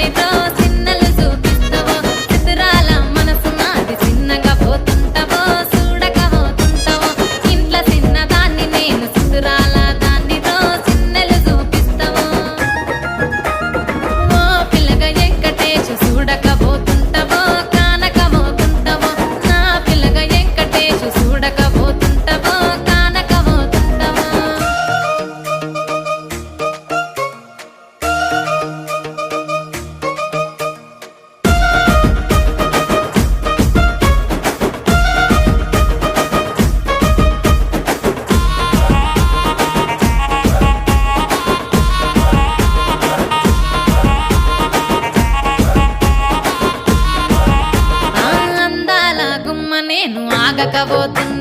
దానితో సిన్నలు చూపిస్తావో చిత్రాల మనసు నాది చిన్నగా పోతుంటావో చూడక పోతుంటావో ఇంట్లో చిన్నదాన్ని నేను చిత్రాల దానితో సిన్నలు చూపిస్తావో ఓ పిల్లగా వెంకటేశు చూడక పోతుంటావో కానక పోతుంటావో నా పిల్లగా వెంకటేశు చూడక పోతుంటావో కానక పోతుంటావో అందాల గుమ్మ నేను ఆగకపోతున్నా